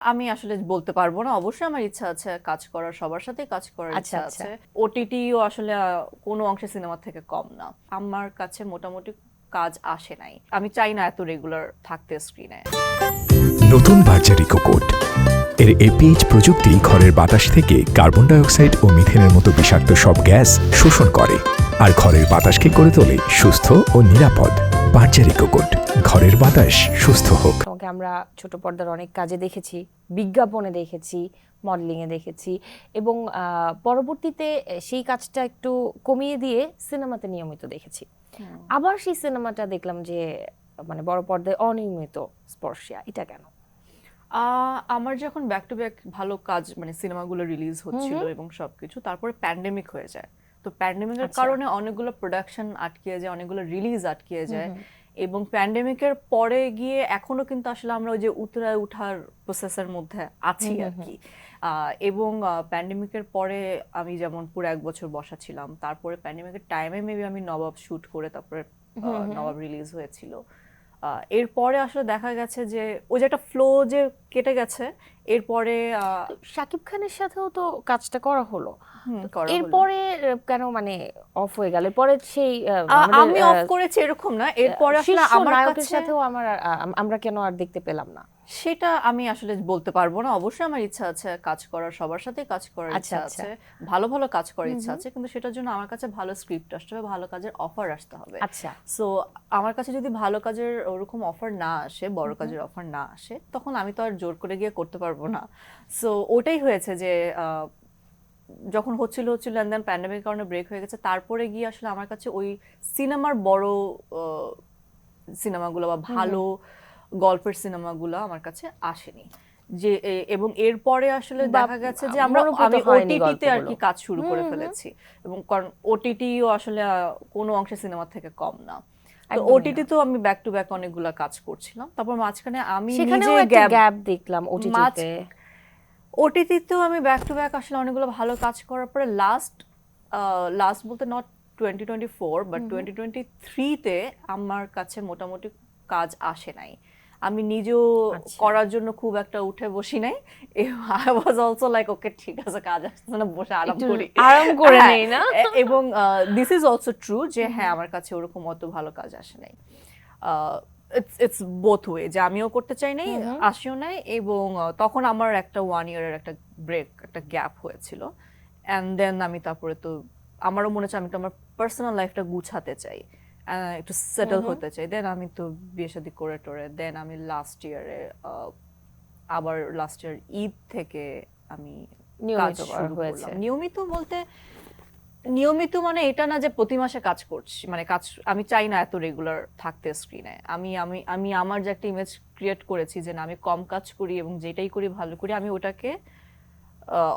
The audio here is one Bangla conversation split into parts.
আমি আসলে বলতে পারবো না। অবশ্যই আমার ইচ্ছা আছে কাজ করার, সবার সাথেই কাজ করার আচ্ছা, ইচ্ছা আচ্ছা। আছে। ওটিটিও আসলে কোনো অংশে সিনেমা থেকে কম না। আমার কাছে মোটামুটি কাজ আসে নাই। আমি চাই না এত রেগুলার থাকতে স্ক্রিনে। নতুন বার্জারি কোকোট এর এপিএইচ প্রযুক্তি ঘরের বাতাস থেকে কার্বন ডাই অক্সাইড ও মিথেনের মতো বিষাক্ত সব গ্যাস শোষণ করে আর ঘরের বাতাসকে করে তোলে সুস্থ ও নিরাপদ। বার্জারি কোকোট, ঘরের বাতাস সুস্থ হোক। তোমাকে আমরা ছোট পর্দার অনেক কাজে দেখেছি, বিজ্ঞাপনে দেখেছি, মডেলিংয়ে দেখেছি এবং পরবর্তীতে সেই কাজটা একটু কমিয়ে দিয়ে সিনেমাতে নিয়মিত দেখেছি। আবার সেই সিনেমাটা দেখলাম যে মানে বড় পর্দায় অনিয়মিত স্পর্শিয়া, এটা কেন? আমার যখন ব্যাক টু ব্যাক ভালো কাজ মানে সিনেমাগুলো রিলিজ হচ্ছিল এবং সবকিছু, তারপরে প্যান্ডেমিক হয়ে যায়। তো প্যান্ডেমিকের আচ্ছা। কারণে অনেকগুলো প্রোডাকশন আটকে যায়, অনেকগুলো রিলিজ আটকে যায়। এবং প্যান্ডেমিকের পরে গিয়ে এখনো কিন্তু আসলে আমরা ওই যে উতরায় উঠার প্রসেসের মধ্যে আছি আর কি। এবং প্যান্ডেমিকের পরে আমি যেমন পুরো 1 বছর বসা ছিলাম, তারপরে প্যান্ডেমিকের টাইমে মেবি আমি নবাব শুট করে তারপরে নবাব রিলিজ হয়েছিল। এরপরে আসলে দেখা গেছে যে ওই যে একটা ফ্লো যে কেটে গেছে। এরপরে শাকিব খানের সাথেও তো কাজটা করা হলো, করা হলো। এরপরে কেন মানে অফ হয়ে গেল? এরপরে সেই আমি অফ করেছি এরকম না, এরপরে আসলে আমার নায়কের কাছে সাথেও আমরা কেন আর দেখতে পেলাম না? সেটা আমি আসলে বলতে পারবো না। অবশ্যই আমার ইচ্ছা আছে কাজ করার, সবার সাথেই কাজ করার আচ্ছা, ইচ্ছা আচ্ছা। আছে, ভালো ভালো কাজ করার ইচ্ছা আছে, কিন্তু সেটার জন্য আমার কাছে ভালো স্ক্রিপ্ট আসতে হবে, ভালো কাজের অফার আসতে হবে। আচ্ছা। সো আমার কাছে যদি ভালো কাজের ওরকম অফার না আসে, বড় কাজের অফার না আসে, তখন আমি তো আর জোর করে গিয়ে করতে পারবো না। সো ওটাই হয়েছে যে যখন হচ্ছিল এন্ড দেন প্যান্ডেমিকের কারণে ব্রেক হয়ে গেছে। তারপরে গিয়ে আসলে আমার কাছে ওই সিনেমার বড় সিনেমাগুলো বা ভালো গল্পের সিনেমাগুলো আমার কাছে আসেনি। যে এবং এরপরে আসলে দেখা গেছে যে আমি ওটিটিতে আর কি কাজ শুরু করে ফেলেছি। এবং কারণ ওটিটিও আসলে কোনো অংশে সিনেমা থেকে কম না। তো ওটিটি তো আমি ব্যাক টু ব্যাক অনেকগুলা কাজ করছিলাম। তারপর মাঝখানে আমি নিজে গ্যাপ দেখলাম ওটিটিতে। ওটিটিতেও আমি ব্যাক টু ব্যাক আসলে অনেকগুলো ভালো কাজ করার পরে লাস্ট বলতে নট 2024 বাট 2023-তে আমার কাছে মোটামুটি কাজ আসে নাই। আমি নিজেও করার জন্য খুব একটা উঠে বসি নাই। I was also like okay ঠিক আছে, কাজ আসছে না, বসে আরাম করে নেই না। এবং দিস ইজ অলসো ট্রু যে হ্যাঁ আমার কাছে ওরকম অত ভালো কাজ আসে নাই। ইটস বোথ ওয়ে, যে আমিও করতে চাই নাই, আসিও নাই। এবং তখন আমার একটা 1 ইয়ারের একটা ব্রেক, একটা গ্যাপ হয়েছিল। অ্যান্ড দেন আমি তারপরে তো আমারও মনে হচ্ছে আমি তো আমার পার্সোনাল লাইফটা গুছাতে চাই, একটু সেটেল হতে চাই। দেন আমি তো বিয়ে শাদী করে টোরে দেন আমি লাস্ট ইয়ার ঈদ থেকে আমি কাজ শুরু করলাম। নিয়মিত বলতে নিয়মিত মানে এটা না যে প্রতি মাসে কাজ করছি, মানে কাজ আমি চাই না এত রেগুলার থাকতে স্ক্রিনে। আমি আমি আমি আমার যে একটা ইমেজ ক্রিয়েট করেছি যে না আমি কম কাজ করি এবং যেটাই করি ভালো করি, আমি ওটাকে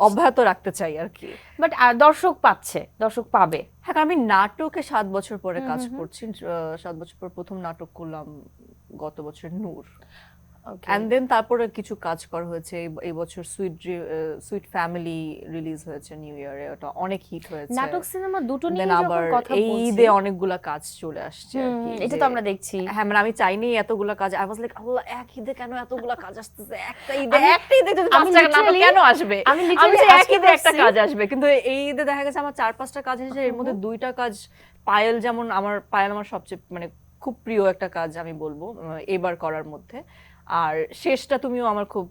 অব্যাহত রাখতে চাই আর কি। বাট দর্শক পাবে। হ্যাঁ, আমি নাটকে 7 বছর পরে কাজ করছি। 7 বছর পর প্রথম নাটক করলাম গত বছর, নূর। এন্ড দেন তারপরে কিছু কাজ করা হয়েছে। এই বছর সুইট ফ্যামিলি রিলিজ হয়েছে নিউ ইয়ারে, ওটা অনেক হিট হয়েছে। নাটক সিনেমা দুটো নিয়ে যখন কথা বলছি, এই ঈদে অনেকগুলা কাজ চলে আসছে আর কি। এটা তো আমরা দেখছি। হ্যাঁ, মানে আমি চাইনি এতগুলা কাজ। আই ওয়াজ লাইক আল্লাহ, এক ঈদে কেন এতগুলা কাজ আসতেছে? একটা ঈদে যদি 5টা নাটক কেন আসবে? আমি এক ঈদে একটা কাজ আসবে, কিন্তু এই ঈদে দেখা গেছে আমার 4-5টা কাজ এসেছে। এর মধ্যে 2টা কাজ পায়েল আমার সবচেয়ে মানে খুব প্রিয় একটা কাজ আমি বলবো এবার করার মধ্যে। আর শেষটা তুমিও আমার খুব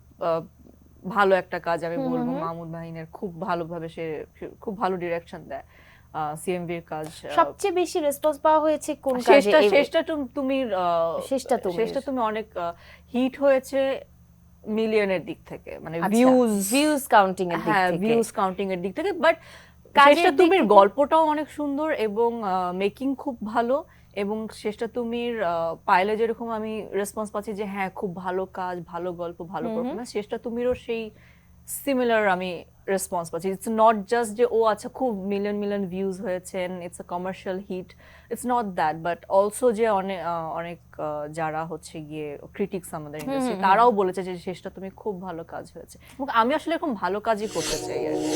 ভালো একটা কাজ আমি বলবো। মাহমুদ মাহিনের খুব ভালোভাবে সে খুব ভালো ডিরেকশন দেয়। সিএমভির কাজ সবচেয়ে বেশি রেসপন্স পাওয়া হয়েছে কোন কাজে? শেষটা তুমি অনেক হিট হয়েছে মিলিয়নের দিক থেকে, মানে ভিউজ কাউন্টিং এর দিক থেকে। ভিউজ কাউন্টিং এর দিক থেকে। বাট শেষটা তুমির গল্পটাও অনেক সুন্দর এবং মেকিং খুব ভালো। এবং শেষটা তুমির পাইলে যেরকম আমি রেসপন্স পাচ্ছি যে হ্যাঁ খুব ভালো কাজ, ভালো গল্প, ভালো পারফরমেন্স, শেষটা তুমিরও সেই সিমিলার আমি রেসপন্স পাচ্ছি। ইটস নট জাস্ট যে ও আচ্ছা খুব মিলিয়ন ভিউজ হয়েছেন, it's a commercial hit, it's not that, but also যে অনেক যারা হচ্ছে গিয়ে ক্রিটিক্স আমাদের ইন্ডাস্ট্রি, তারাও বলেছে যে শেষটা তুমি খুব ভালো কাজ হয়েছে। এবং আমি আসলে এরকম ভালো কাজই করতে চাই আর কি।